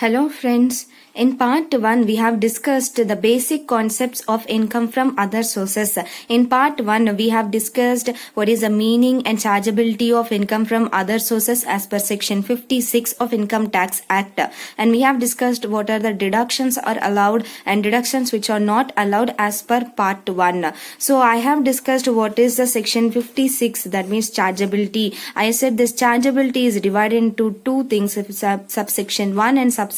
Hello friends, in part 1 we have discussed the basic concepts of income from other sources. In part 1 we have discussed what is the meaning and chargeability of income from other sources as per section 56 of Income Tax Act, and we have discussed what are the deductions are allowed and deductions which are not allowed as per part 1. So I have discussed what is the section 56, that means chargeability. I said this chargeability is divided into two things, subsection 1 and subsection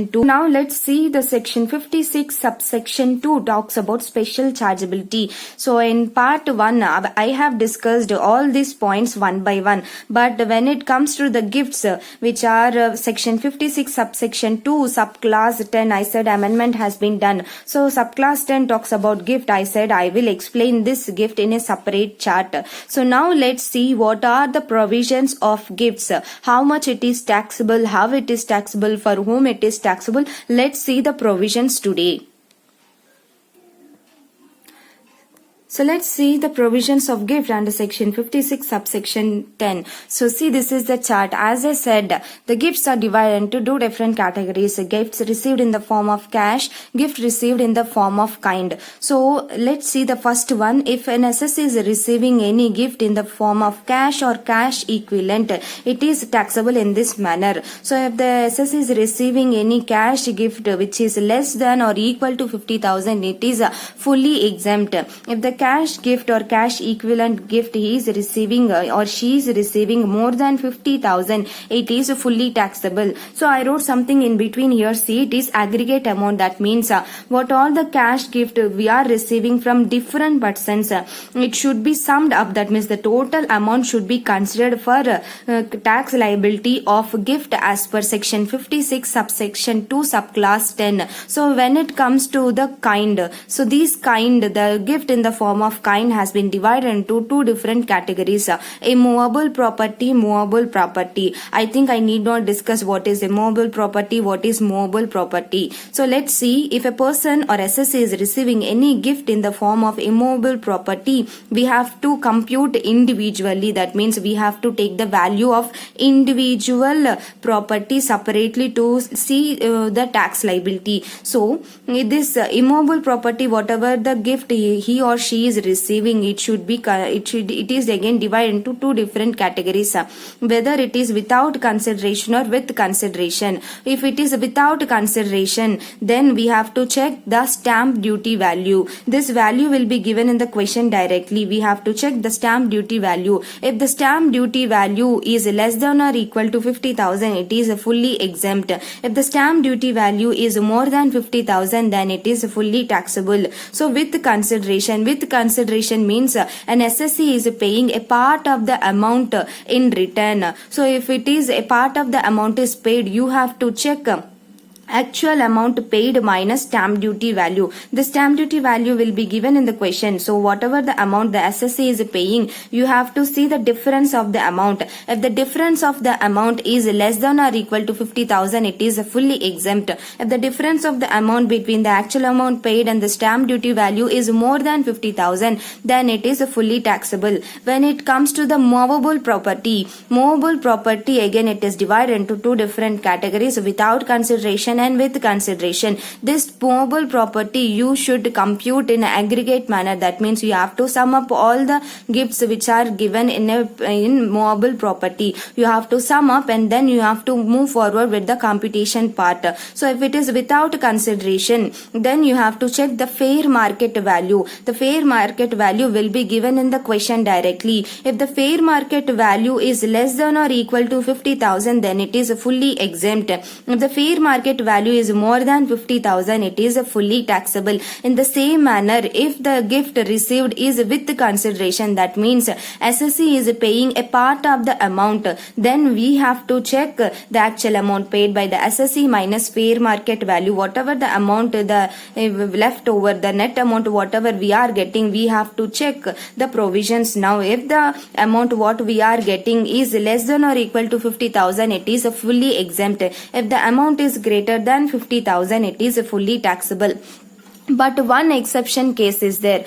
2. Now let's see the section 56 subsection 2 talks about special chargeability. So in part 1 I have discussed all these points one by one, but when it comes to the gifts which are section 56 subsection 2 subclass 10, I said amendment has been done. So subclass 10 talks about gift. I said I will explain this gift in a separate chart. So now let's see what are the provisions of gifts, how much it is taxable, how it is taxable, for whom it is taxable. Let's see the provisions today. So let's see the provisions of gift under section 56 subsection 10. So see, this is the chart. As I said, the gifts are divided into two different categories: gifts received in the form of cash, gift received in the form of kind. So let's see the first one. If an assessee is receiving any gift in the form of cash or cash equivalent, it is taxable in this manner. So if the assessee is receiving any cash gift which is less than or equal to 50,000, it is fully exempt. If the cash gift or cash equivalent gift he is receiving or she is receiving more than 50,000, it is fully taxable. So I wrote something in between here. See, it is aggregate amount. That means what all the cash gift we are receiving from different persons, it should be summed up. That means the total amount should be considered for tax liability of gift as per section 56 subsection 2 subclass 10. So when it comes to the kind, so these kind, the gift in the form of kind has been divided into two different categories: immovable property, movable property. I think I need not discuss what is immovable property, what is movable property. So let's see, if a person or assessee is receiving any gift in the form of immovable property, we have to compute individually. That means we have to take the value of individual property separately to see the tax liability. So this immovable property, whatever the gift he or she is receiving, it is again divided into two different categories, whether it is without consideration or with consideration. If it is without consideration, then we have to check the stamp duty value. This value will be given in the question directly. We have to check the stamp duty value. If the stamp duty value is less than or equal to 50,000, it is fully exempt. If the stamp duty value is more than 50,000, then it is fully taxable. So with consideration means an assessee is paying a part of the amount in return. So if it is a part of the amount is paid, you have to check actual amount paid minus stamp duty value. The stamp duty value will be given in the question. So whatever the amount the assessee is paying, you have to see the difference of the amount. If the difference of the amount is less than or equal to 50,000, it is fully exempt. If the difference of the amount between the actual amount paid and the stamp duty value is more than 50,000, then it is fully taxable. When it comes to the movable property again it is divided into two different categories: without consideration and with consideration. This movable property you should compute in aggregate manner. That means you have to sum up all the gifts which are given in movable property. You have to sum up and then you have to move forward with the computation part. So if it is without consideration, then you have to check the fair market value. The fair market value will be given in the question directly. If the fair market value is less than or equal to 50,000, then it is fully exempt. If the fair market value is more than 50,000, it is fully taxable. In the same manner, if the gift received is with consideration, that means assessee is paying a part of the amount, then we have to check the actual amount paid by the assessee minus fair market value. Whatever the amount the left over, the net amount whatever we are getting, we have to check the provisions. Now if the amount what we are getting is less than or equal to 50,000, it is fully exempt. If the amount is greater than 50,000, it is fully taxable. But one exception case is there.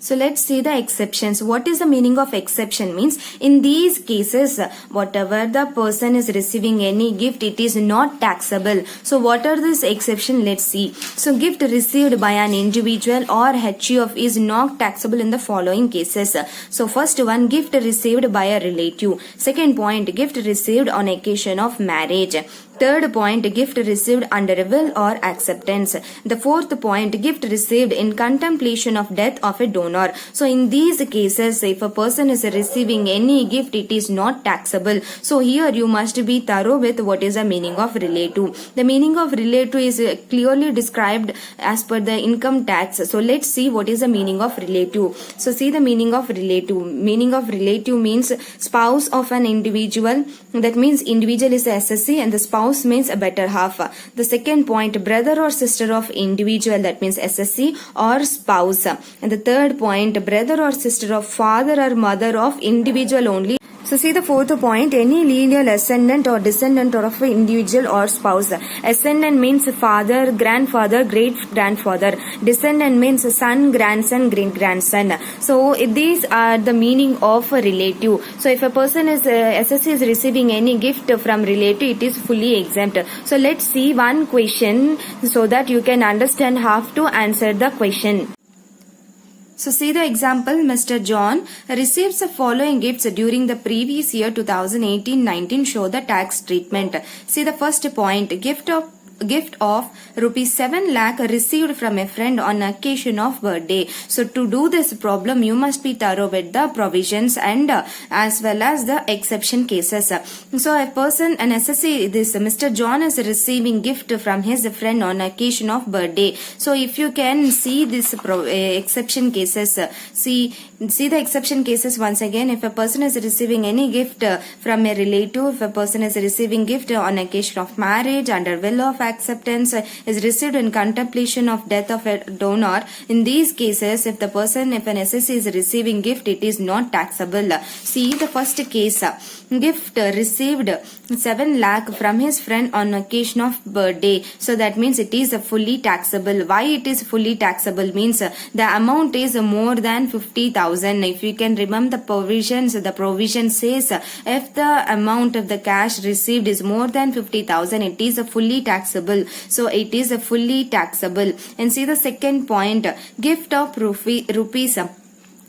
So let's see the exceptions. What is the meaning of exception? Means in these cases, whatever the person is receiving any gift, it is not taxable. So what are this exception? Let's see. So gift received by an individual or HUF is not taxable in the following cases. So first one, gift received by a relative. Second point, gift received on occasion of marriage. Third point, gift received under a will or acceptance. The fourth point, gift received in contemplation of death of a donor. So in these cases, if a person is receiving any gift, it is not taxable. So here you must be thorough with what is the meaning of relative. The meaning of relative is clearly described as per the income tax. So let's see what is the meaning of relative. So see the meaning of relative. Meaning of relative means spouse of an individual. That means individual is the SSC and the spouse means a better half. The second point, brother or sister of individual, that means SSC or spouse. And the third point, brother or sister of father or mother of individual only. So see the fourth point, any lineal ascendant or descendant of an individual or spouse. Ascendant means father, grandfather, great grandfather. Descendant means son, grandson, great grandson. So these are the meaning of a relative. So if a person is SSC is receiving any gift from relative, it is fully exempt. So let's see one question so that you can understand how to answer the question. So see the example, Mr. John receives the following gifts during the previous year 2018-19. Show the tax treatment. See the first point, gift of rupees 7 lakh received from a friend on occasion of birthday. So to do this problem, you must be thorough with the provisions and as well as the exception cases. So a person, an SSC, this Mr. John is receiving gift from his friend on occasion of birthday. So if you can see this exception cases, see the exception cases once again. If a person is receiving any gift from a relative, if a person is receiving gift on occasion of marriage, under will of acceptance, is received in contemplation of death of a donor. In these cases, if an SSC is receiving gift, it is not taxable. See the first case, gift received 7 lakh from his friend on occasion of birthday. So that means it is fully taxable. Why it is fully taxable? Means the amount is more than 50,000. If you can remember the provision says if the amount of the cash received is more than 50,000, it is fully taxable. So it is fully taxable. And see the second point, gift of rupees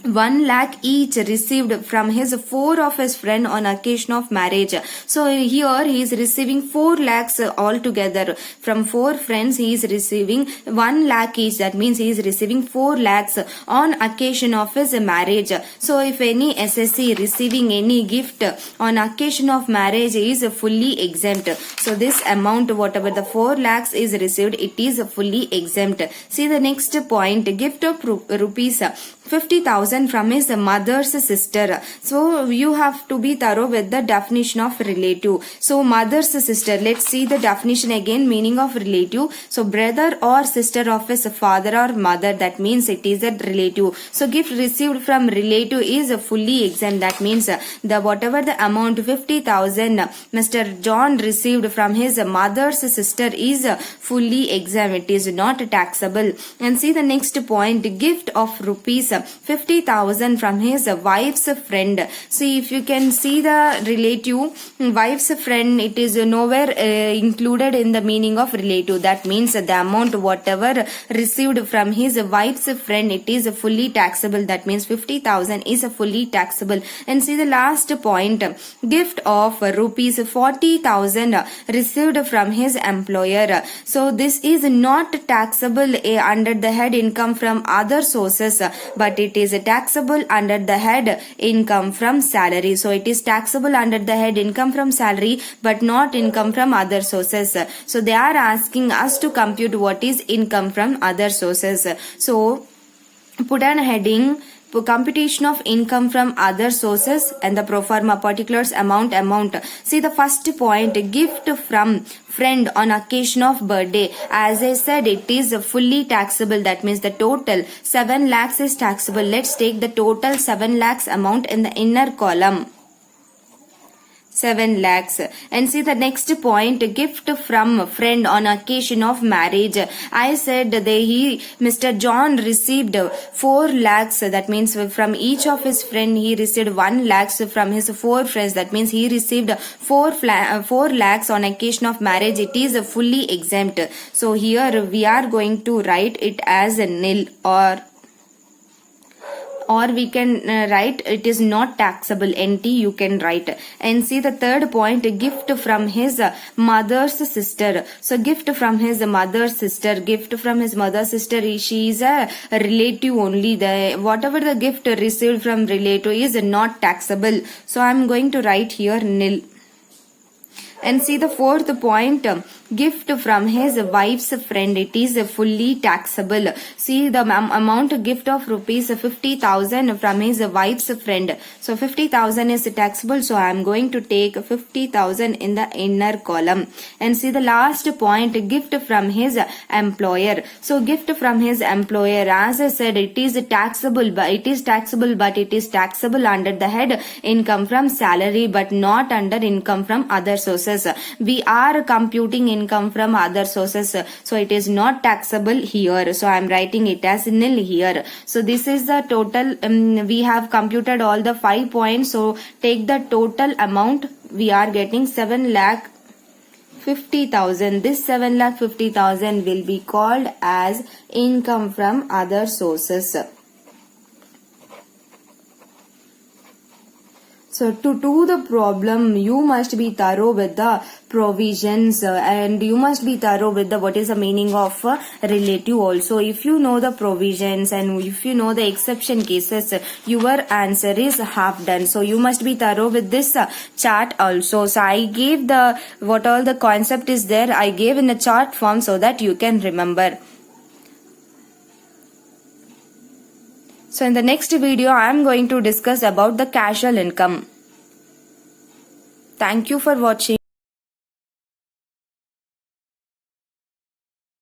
1 lakh each received from his 4 of his friend on occasion of marriage. So here he is receiving 4 lakhs altogether. From 4 friends he is receiving 1 lakh each. That means he is receiving 4 lakhs on occasion of his marriage. So if any SSC receiving any gift on occasion of marriage is fully exempt. So this amount, whatever the 4 lakhs is received, it is fully exempt. See the next point, gift of rupees 50,000 from his mother's sister. So you have to be thorough with the definition of relative. So mother's sister, let's see the definition again, meaning of relative. So brother or sister of his father or mother, that means it is a relative. So gift received from relative is fully exempt. That means the whatever the amount 50,000 Mr. John received from his mother's sister is fully exempt. It is not taxable. And see the next point, gift of rupees 50,000 from his wife's friend. See if you can see the relative, wife's friend, it is nowhere included in the meaning of relative. That means the amount whatever received from his wife's friend, it is fully taxable. That means 50,000 is fully taxable. And see the last point, gift of rupees 40,000 received from his employer. So this is not taxable under the head income from other sources, but it is taxable under the head income from salary. So it is taxable under the head income from salary, but not income from other sources. So they are asking us to compute what is income from other sources. So put an heading, computation of income from other sources, and the pro forma particulars amount. See the first point, gift from friend on occasion of birthday. As I said, it is fully taxable. That means the total 7 lakhs is taxable. Let's take the total 7 lakhs amount in the inner column. 7 lakhs. And see the next point, gift from friend on occasion of marriage. I said Mr. John received 4 lakhs. That means from each of his friend he received 1 lakhs from his 4 friends. That means he received 4 lakhs on occasion of marriage. It is fully exempt. So here we are going to write it as a nil, or we can write it is not taxable, NT you can write. And see the third point, gift from his mother's sister. So gift from his mother's sister, she is a relative only. Whatever the gift received from relative is not taxable. So I am going to write here nil. And see the fourth point, gift from his wife's friend, it is fully taxable. See the amount gift of rupees 50,000 from his wife's friend. So 50,000 is taxable. So I am going to take 50,000 in the inner column. And see the last point, gift from his employer. So gift from his employer, as I said, it is taxable, but it is taxable under the head income from salary, but not under income from other sources. We are computing income from other sources, so it is not taxable here. So I am writing it as nil here. So this is the total. We have computed all the 5 points. So take the total amount. We are getting 7,50,000. This 7,50,000 will be called as income from other sources. So to do the problem, you must be thorough with the provisions and you must be thorough with the what is the meaning of relative also. If you know the provisions and if you know the exception cases, your answer is half done. So you must be thorough with this chart also. So I gave what all the concept is there, I gave in a chart form so that you can remember. So in the next video, I am going to discuss about the casual income. Thank you for watching.